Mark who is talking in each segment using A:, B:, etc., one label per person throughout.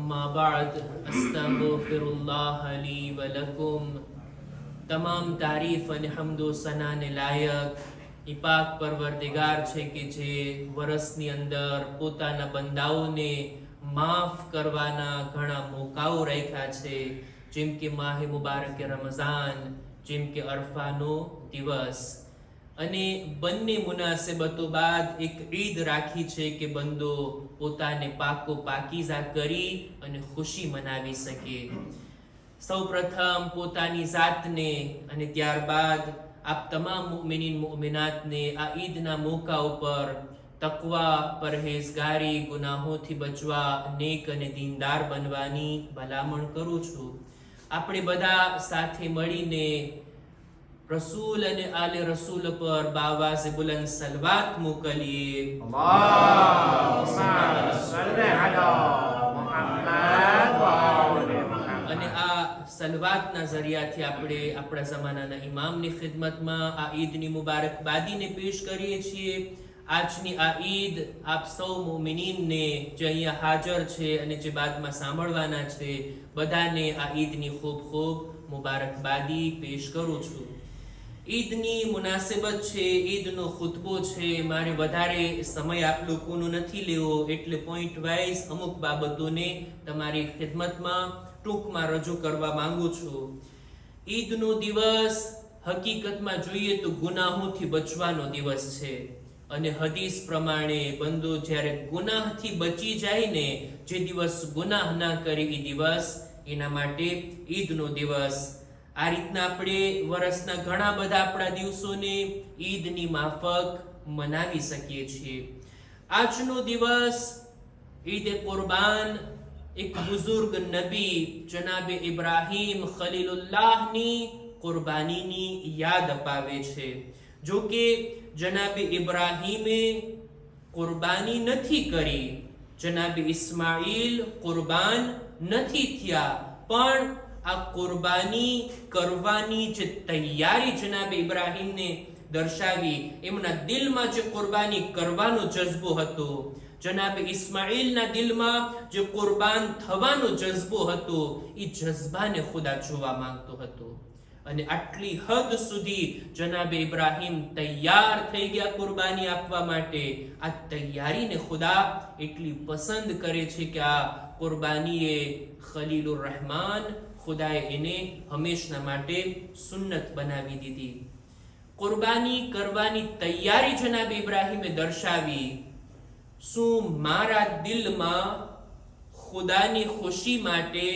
A: अम्मा बाद अस्तगफिरुल्लाह ली व लकुम। તમામ તારીફ અને હમદો સનાને લાયક એ પાક પરવરદિગાર છે કે જે વર્ષની અંદર પોતાના બંદાઓને માફ કરવાના ઘણા મોકાઓ રાખ્યા છે, જેમ કે માહે મુબારક રમઝાન, જેમ કે અરફાનો દિવસ, અને બંને મુનાસિબતો બાદ એક ઈદ રાખી છે કે બંદો પોતાને પાકો પાકીઝા કરી અને ખુશી મનાવી શકે। સૌ પ્રથમ પોતાની જાતને અને ત્યારબાદ આપ તમામ મુમિનીન મુમિનાતને આ ઈદના મોકા ઉપર તકવા, પરહેઝગારી, ગુનાહોથી બચવા, નેક અને દીનદાર બનવાની ભલામણ કરું છું। આપણે બધા સાથે મળીને રસૂલ અને આલે રસૂલ પર બાવાઝે બુલંદ સલવાત મોકલીએ। અને આ સલવાતના જરિયાથી આપણે આપણા જમાનાના ઇમામની ખિદમતમાં આ ઈદની મુબારકબાદીને પેશ કરીએ છીએ। આજની આ ઈદ આપ સૌ મોમિનીનને જે અહીંયા હાજર છે અને જે બાદમાં સાંભળવાના છે બધાને આ ઈદની ખૂબ ખૂબ મુબારકબાદી પેશ કરું છું। ઈદની મુનાસિબત છે, ઈદનો ખુતબો છે, મારે વધારે સમય આપ લોકોનો નથી લેવો, એટલે પોઈન્ટ વાઇઝ અમુક બાબતોને તમારી ખિદમતમાં ટૂંકમાં રજૂ કરવા માંગુ છું। ઈદનો દિવસ હકીકતમાં જોઈએ તો ગુનાહોથી બચવાનો દિવસ છે, અને હદીસ પ્રમાણે બંદો જ્યારે ગુનાહથી બચી જાય ને, જે દિવસ ગુનાહ ના કરે એ દિવસ, એના માટે ઈદનો દિવસ। આ રીતના આપણે વર્ષના ઘણા બધા આપણા દિવસોને ઈદની માફક મનાવી શકીએ છીએ। આજનો દિવસ ઈદ કુરબાન એક બુઝુર્ગ નબી જનાબે ઇબ્રાહીમ ખલીલુલ્લાહની કુરબાનીની યાદ અપાવે છે। જો કે જનાબે ઇબ્રાહીમે કુરબાની નથી કરી, જનાબે ઇસ્માઈલ કુરબાન નથી થયા, પણ આ કુરબાની કરવાની જે તૈયારી જનાબે ઇબ્રાહીમને દર્શાવી, એમના દિલમાં જે કુરબાની કરવાનો જજ્બો હતો, જનાબે ઇસ્માઈલના દિલમાં જે કુરબાન થવાનો જજ્બો હતો, એ જજ્બાને ખુદા જોવા માંગતો હતો, અને આટલી હદ સુધી જનાબે ઇબ્રાહીમ તૈયાર થઈ ગયા કુરબાની આપવા માટે। આ તૈયારીને ખુદા એટલી પસંદ કરે છે કે આ કુરબાનીએ ખલીલુર રહેમાન ખુદાએ એને હંમેશના માટે સુન્નત બનાવી દીધી। કુરબાની કરવાની તૈયારી જનાબે ઇબ્રાહીમે દર્શાવી। શું મારા દિલમાં ખુદાની ખુશી માટે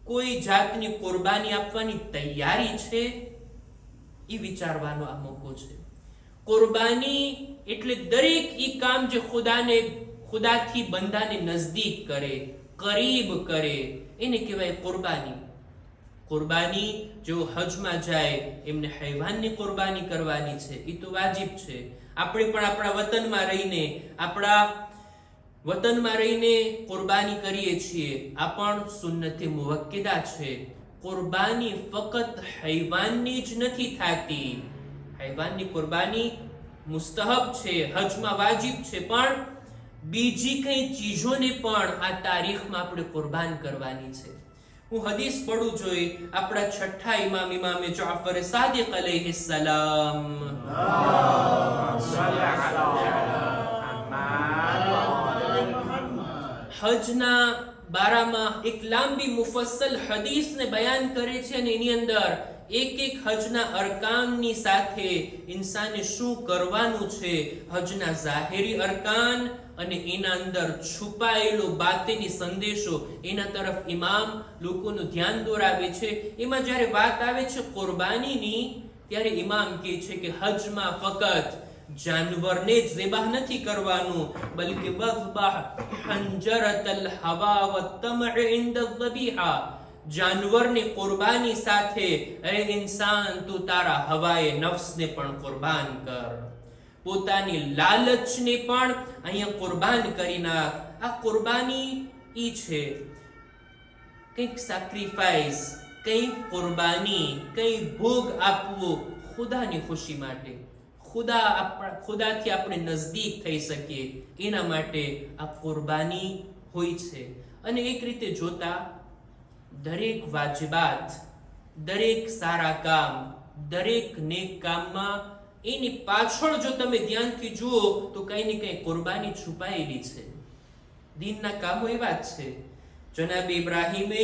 A: કોઈ જાતની કુરબાની આપવાની તૈયારી છે? એ વિચારવાનો આ મોકો છે। કુરબાની એટલે દરેક ઈ કામ જે ખુદાથી બંદાને નજદીક કરે, કરીબ કરે, એને કહેવાય કુરબાની। કુરબાની જેઓ હજમાં જાય એમને હૈવાનની કુરબાની કરવાની છે, એ તો વાજિબ છે। આપણે પણ આપણા વતનમાં રહીને કુરબાની કરીએ છીએ, આ પણ સુન્નતે મુવક્કિદા છે। કુરબાની ફક્ત હૈવાનની જ નથી થતી, હૈવાનની કુરબાની મુસ્તહબ છે, હજમાં વાજિબ છે, પણ બીજી કઈ ચીજોને પણ આ તારીખમાં આપણે કુરબાન કરવાની છે। હું હદીસ પડું જોઈ આપણા છઠ્ઠા ઇમામે જાફર સાદિક અલૈહિસ્સલામ હજના બારામાં એક લાંબી મુફસ્સલ હદીસને બયાન કરે છે, અને એની અંદર એક હજના અરકાનની સાથે ઇન્સાને શું કરવાનું છે, હજના ઝાહિરી અરકાન અને એના અંદર છુપાયેલો બાતિની સંદેશો, એના તરફ ઇમામ લોકોનું ધ્યાન દોરાવે છે। એમાં જ્યારે વાત આવે છે કુરબાનીની, ત્યારે ઇમામ કહે છે કે હજમાં ફક્ત જાનવરને જ ઝિબાહ નથી કરવાનું, બલકે વઝબાહ હંજરતલ હવા વત્તમઅ ઇન્દ ઝબીહા, જાનવરની કુરબાની સાથે એ ઇન્સાન તું તારા હવાએ નફ્સને પણ કુરબાન કર, પોતાની લાલચને પણ અહીંયા કુરબાન કરી નાખ। આ કુરબાની ઈ છે, કંઈક સેક્રિફાઈસ, કંઈક કુરબાની, કંઈક ભોગ આપવો ખુદાની ખુશી માટે, ખુદાથી આપણે નજદીક થઈ શકીએ એના માટે આ કુરબાની હોય છે। અને એક રીતે જોતા દરેક વાજિબાત, દરેક સારા કામ, દરેક નેક કામમાં એની પાછળ જો તમે ધ્યાનથી જુઓ તો કઈ ને કઈ કુરબાની છુપાયેલી છે. દીનના કામો એવા જ છે. જનાબ ઇબ્રાહીમે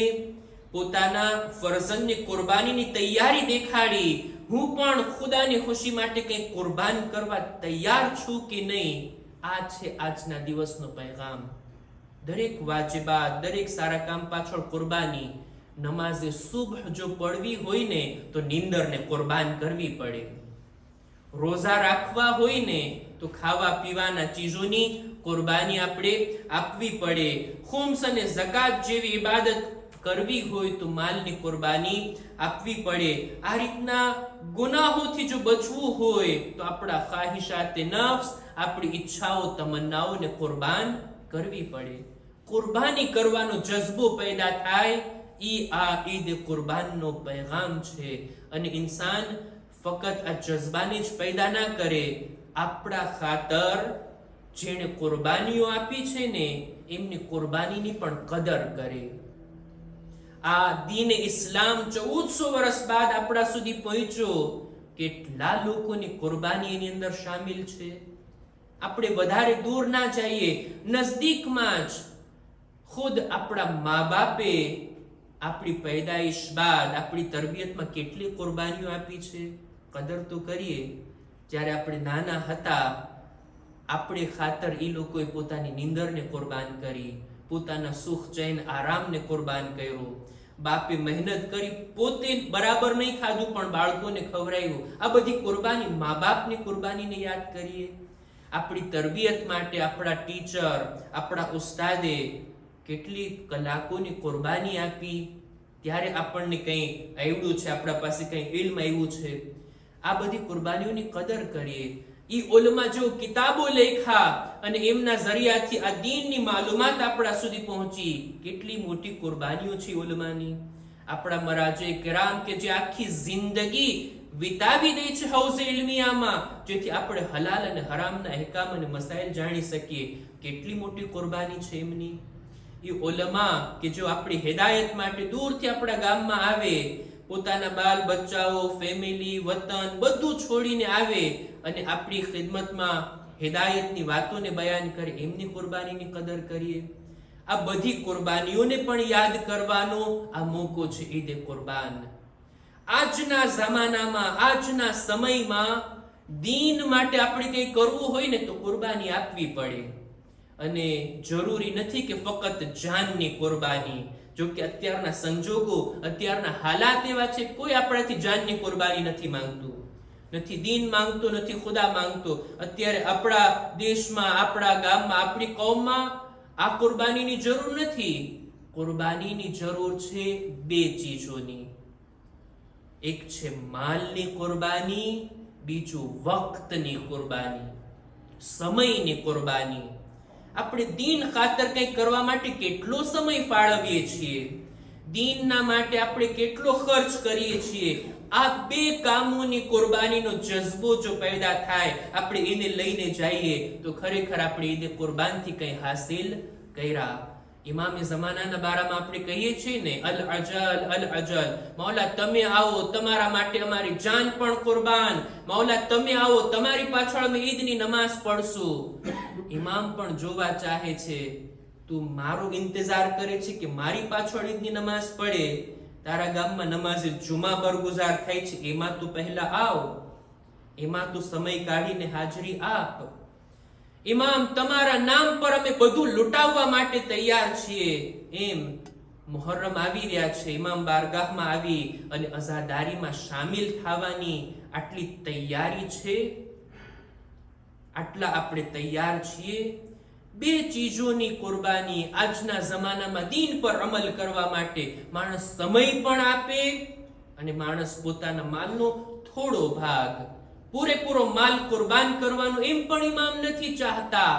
A: પોતાના ફરઝંદની કુરબાનીની તૈયારી દેખાડી. હું પણ ખુદાની ખુશી માટે કંઈ કુરબાન કરવા તૈયાર છું કે નહીં. આ છે આજના દિવસનો પૈગામ. દરેક વાજિબાત, દરેક સારા કામ પાછળ કુરબાની. નમાઝે સુબહ જો પડવી હોય ને તો નીંદરને કુરબાન કરવી પડે. રોઝા રાખવા હોય ને તો ખાવા પીવાના ચીજોની કુરબાની આપણે આપવી પડે. ખુમ્સ અને ઝકાત જેવી ઇબાદત કરવી હોય તો માલની કુરબાની આપવી પડે. આ રીતના ગુનાહોથી જો બચવું હોય તો આપણા ખ્વાહિશાતે નફ્સ, આપણી ઈચ્છાઓ, તમન્નાઓને કુરબાન કરવી પડે. કુરબાની કરવાનો જજ્બો પેદા થાય, આ ઈદ કુરબાનનો પૈગામ છે. અને ઇન્સાન ફક્ત આ જજ્બાને જ પેદા ના કરે, આપણા ખાતર જેણે કુરબાનીઓ આપી છે ને એમની કુરબાનીની પણ કદર કરે. આ દીન ઇસ્લામ 1400 વર્ષ બાદ આપણા સુધી પહોંચ્યો. કેટલા લોકોની કુરબાની એની અંદર શામિલ છે. આપણે વધારે દૂર ના જઈએ, નજદીકમાં જ ખુદ આપણા મા બાપે આપણી પૈદાઈશ બાદ આપણી તરબિયતમાં કેટલી કુરબાનીઓ આપી છે. કદર તો કરીએ. જ્યારે આપણે નાના હતા, આપણે ખાતર એ લોકોએ પોતાની નીંદરને કુરબાન કરી, પોતાના સુખ ચૈન આરામને કુરબાન કર્યો. બાપે મહેનત કરી, પોતે બરાબર નહીં ખાધું પણ બાળકોને ખવડાવ્યું. આ બધી કુરબાની, મા બાપની કુરબાનીને યાદ કરીએ. આપણી તરબિયત માટે આપણા ટીચર, આપણા ઉસ્તાદે કેટલી કલાકોની કુરબાની આપી. ત્યારે આપણને કંઈ આવ્યું છે, આપણા પાસે કંઈ ઇલ્મ આવ્યું છે. આ બધી કુરબાનીઓની કદર કરીએ. ઈ ઉલમા જો કિતાબો લખ્યા અને એમના જરિયાથી આ દીનની માલુમાત આપણા સુધી પહોંચી. કેટલી મોટી કુરબાનીઓ છે ઉલમાની. આપણા મરાજે કિરામ કે જે આખી જિંદગી વિતાવી દે છે હૌઝે ઇલ્મિયામાં, જેથી આપણે હલાલ અને હરામના અહેકામ અને મસાઇલ જાણી શકીએ. કેટલી મોટી કુરબાની છે એમની. એ ઉલમા કે જો આપણી હિદાયત માટે દૂરથી આપણા ગામમાં આવે, પોતાના બાલ બચ્ચાઓ, ફેમિલી, વતન બધું છોડીને આવે અને આપણી ખિદમતમાં હિદાયતની વાતોને બયાન કરે. એમની કુરબાનીની કદર કરીએ. આ બધી કુરબાનીઓને પણ યાદ કરવાનો આ મોકો છે ઈદ કુરબાન. આજના જમાનામાં, આજના સમયમાં દીન માટે આપણે કંઈ કરવું હોય ને તો કુરબાની આપવી પડે. અને જરૂરી નથી કે ફક્ત જાનની કુરબાની. જો કે અત્યારના સંજોગો, અત્યારના હાલાત એવા છે, કોઈ આપણાથી જાનની કુરબાની નથી માંગતું, નથી દીન માંગતો, નથી ખુદા માંગતો. અત્યારે આપણા દેશમાં, આપણા ગામમાં, આપણી કૌમમાં આ કુરબાનીની જરૂર નથી. કુરબાનીની જરૂર છે બે ચીજોની. એક છે માલની કુરબાની, બીજું વક્તની કુરબાની, સમયની કુરબાની. આપણે દીન ખાતર કંઈક કરવા માટે કેટલો સમય ફાળવીએ છીએ, દીનના માટે આપણે કેટલો ખર્ચ કરીએ છીએ. આ બે કામોની કુરબાનીનો જજ્બો જો પેદા થાય, આપણે એને લઈને જઈએ તો ખરેખર આપણે ઈદ કુરબાનથી કંઈ હાસિલ કર્યા. ઇમામે જમાનાના બારામાં આપણે કહીએ છીએ ને, અલ અજલ, મૌલા તમે આવો, તમારા માટે અમારી જાન પણ કુરબાન. મૌલા તમે આવો, તમારી પાછળ અમે ઈદની નમાઝ પઢશું. ઇમામ પણ જોવા ચાહે છે, તું મારો ઇંતજાર કરે છે કે મારી પાછળ ઈદની નમાઝ પડે? તારા ગામમાં નમાઝે જુમા બરગુજાર થાય છે, એમાં તું પહેલા આવ, એમાં તું સમય કાઢીને હાજરી આપ. ઇમામ તમારા નામ પર અમે બધું લૂંટાવવા માટે તૈયાર છીએ. એમ મુહર્રમ આવી રહ્યા છે, ઇમામ બારગાહમાં આવી અને અઝાદારીમાં શામિલ થવાની આટલી તૈયારી છે, આટલા આપણે તૈયાર છીએ. બે ચીજોની કુરબાની આજના જમાનામાં દીન પર અમલ કરવા માટે માણસ સમય પણ આપે અને માણસ પોતાના માલનો થોડો ભાગ, પૂરેપૂરો માલ કુરબાન કરવાનું એમ પણ ઇમામ નથી ચાહતા.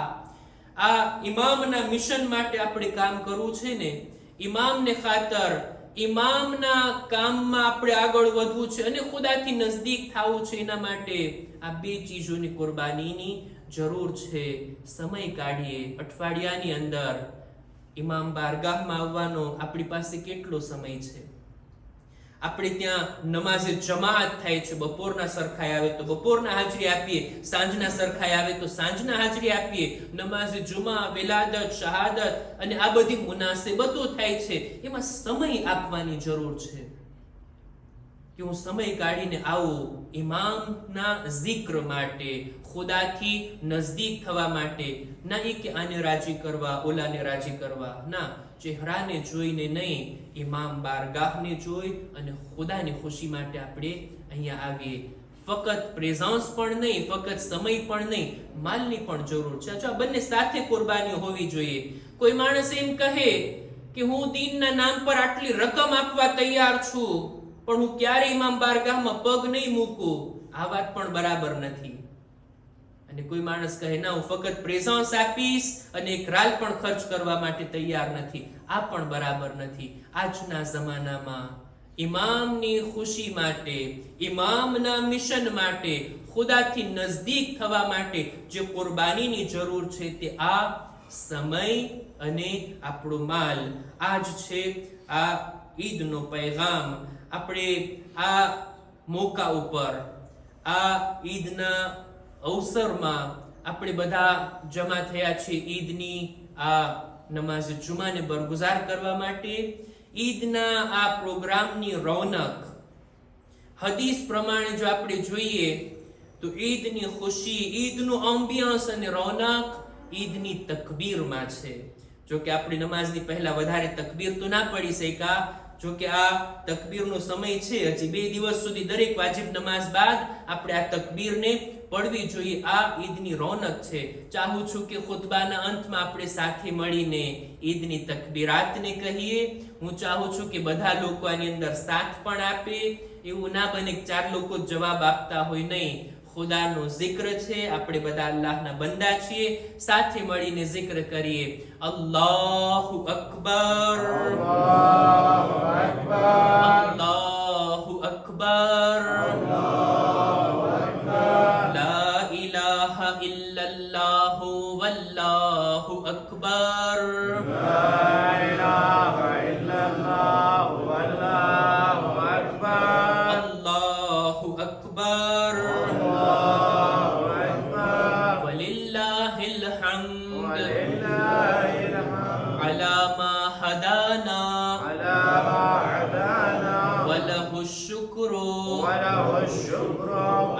A: આ ઇમામના મિશન માટે આપણે કામ કરવું છે ને, ઇમામને ખાતર, ઇમામના કામમાં આપણે આગળ વધવું છે અને ખુદાથી નજદીક થવું છે. એના માટે આ બે ચીજોની કુરબાનીની જરૂર છે. સમય કાઢીએ, અઠવાડિયાની અંદર ઇમામ બારગાહમાં આવવાનો આપણી પાસે કેટલો સમય છે? આપણે ત્યાં નમાઝે જમાત થાય છે, બપોરના સરખાઈ આવે તો બપોરના હાજરી આપીએ, સાંજના સરખાઈ આવે તો સાંજના હાજરી આપીએ. નમાઝે જુમા, વિલાદત, શહાદત અને આ બધી મુનાસબતો થાય છે, એમાં સમય આપવાની જરૂર છે કે હું સમય કાઢીને આવું ઇમામના zikr માટે, ખુદાથી નજદીક થવા માટે. ના કે આને રાજી કરવા, ઓલાને રાજી કરવા, ના, ચહેરાને જોઈને નહીં, ઇમામ બારગાહને જોઈ અને ખુદાની ખુશી માટે આપણે અહીંયા આવીએ. ફક્ત પ્રેઝન્સ પણ નહીં, ફક્ત સમય પણ નહીં, માલની પણ જરૂર છે. જો આ બંને સાથે કુરબાની હોવી જોઈએ. કોઈ માણસ એમ કહે કે હું દીનના નામ પર આટલી રકમ આપવા તૈયાર છું, પણ હું ક્યારે ઇમામ બારગાહમાં પગ નહીં મૂકું, આ વાત પણ બરાબર નથી. અને કોઈ માણસ કહે ના, હું ફક્ત પ્રેઝન્સ આપીશ અને એક રાલ પણ ખર્ચ કરવા માટે તૈયાર નથી, આ પણ બરાબર નથી. આજના જમાનામાં ઇમામની ખુશી માટે, ઇમામના મિશન માટે, ખુદાથી નજદીક થવા માટે જે કુરબાનીની જરૂર છે તે આ સમય અને આપણો માલ. આજ છે આ ઈદનો પૈગામ. આપણે આ મોકા ઉપર, આ ઈદના અવસરમાં આપણે બધા જમા થયા છીએ ઈદની આ નમાઝ જુમાને બરગુજાર કરવા માટે. ઈદના આ પ્રોગ્રામની રોનક હદીસ પ્રમાણે જો આપણે જોઈએ તો ઈદની ખુશી, ઈદનું એમ્બિયન્સ અને રોનક ઈદની તકબીરમાં છે. જો કે આપણે નમાઝની પહેલા વધારે તકબીર તો ના પડી શક્યા, જો કે આ તકબીરનો સમય છે, હજી 2 દિવસ સુધી દરેક વાજિબ નમાઝ બાદ આપણે આ તકબીરને પડવી જોઈએ. આ ઈદની રોનક છે. ચાહું છું કે ખુતબાના અંતમાં આપણે સાથે મળીને ઈદની તકબીરાતને કહીએ. હું ચાહું છું કે બધા લોકો આની અંદર સાથ પણ આપે. એવું ના બને કે 4 લોકો જવાબ આપતા હોય, નહીં. ખુદાનો zikr છે, આપણે બધા અલ્લાહના બંદા છીએ, સાથે મળીને zikr કરીએ. અલ્લાહુ અકબર, અલ્લાહુ અકબર, અલ્લાહુ અકબર, અલ્લાહુ અકબર, લા ઇલાહા ઇલ્લલ્લાહ વલ્લાહુ અકબર, લા ઇલાહા ઇલ્લલ્લાહ વલ્લાહુ અકબર, અલ્લાહુ અકબર,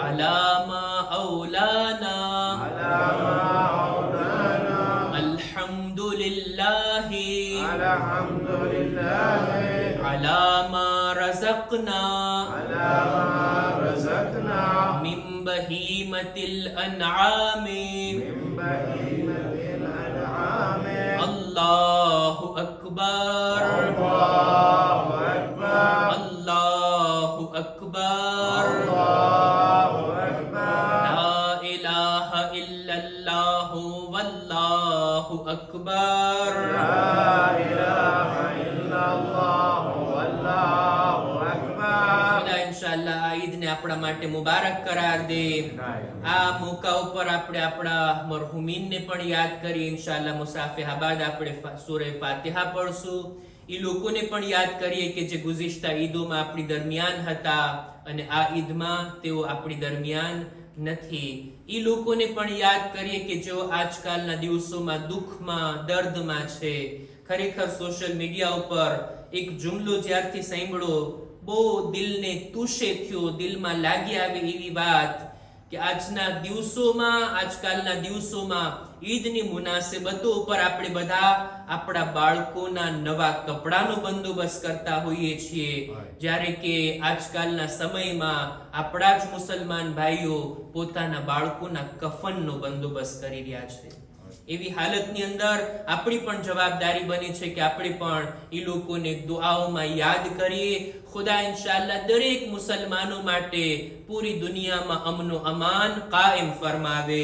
A: على ما أولانا الحمد لله على ما رزقنا من بهيمة الأنعام الله أكبر الله أكبر أكبر لا إله إلا الله والله أكبر. ખુદા ઇન્શાઅલ્લાહ આ ઈદને આપણા માટે મુબારક કરાર દે. આ મોકા ઉપર આપણે આપણા મરહુમીનને પણ યાદ કરી. ઇન્શાઅલ્લાહ મુસાફિહા બાદ આપણે સૂરે ફાતિહા પઢશું. એ લોકોને પણ યાદ કરીએ કે જે ગુઝિશ્તા ઈદોમાં આપણી દરમિયાન હતા અને આ ઈદમાં તેઓ આપણી દરમિયાન નથી. એ લોકોને પણ યાદ કરીએ કે જેઓ આજકાલના દિવસોમાં દુઃખમાં, દર્દમાં છે. ખરેખર સોશિયલ મીડિયા ઉપર એક જુમલો જ્યારથી સાંભળ્યો બહુ દિલને તુશે થયો, દિલમાં લાગી આવી એવી વાત કે આજકાલના દિવસોમાં ઈદની મુનાસબતો ઉપર આપણે બધા આપણા બાળકોના નવા કપડાનો બંદોબસ્ત કરતા હોઈએ છીએ, જ્યારે કે આજકાલના સમયમાં આપણા જ મુસલમાન ભાઈઓ પોતાના બાળકોના કફનનો બંદોબસ્ત કરી રહ્યા છે. એવી હાલતની અંદર આપણી પણ જવાબદારી બની છે કે આપણે પણ એ લોકોને દુઆઓમાં યાદ કરીએ, ખુદા ઇન્શાઅલ્લાહ દરેક મુસલમાનો માટે પૂરી દુનિયામાં અમનો અમાન કાયમ ફરમાવે.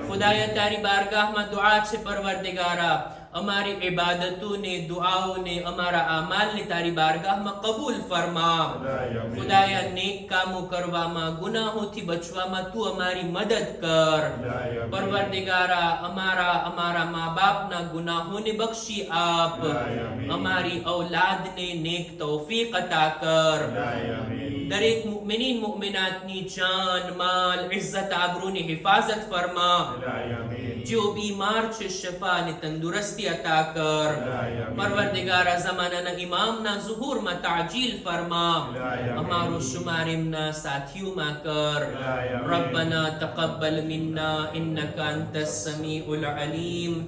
A: ખુદાએ તારી બારગાહમાં દુઆ છે પરવરદિગારા, અમારી ઇબાદતોને, દુઆઓને, અમારા અમાલને તારી બારગાહમાં કબૂલ ફરમા. ખુદાએ નેક કામો કરવામાં, ગુનાહોથી બચવામાં તું અમારી મદદ કર. પરવરદિગારા, અમારા મા બાપના ગુનાહોને બક્ષી આપ. અમારી ઔલાદને નેક તૌફીક અતા કર. દરેક મુમિનીન મુમિનાતની જાન, માલ, ઇઝ્ઝત, આબરૂની હિફાજત ફરમા. जो बीमार छे शफा ने तंदुरुस्ती अता कर. परवरदिगारा ज़मानाना इमामना ज़ुहूरमा ताजील फरमा. हमारो शुमार इमना साथियों मा कर. रब्बना तक़ब्बल मिन्ना इन्नका अंतस समीउल अलीम.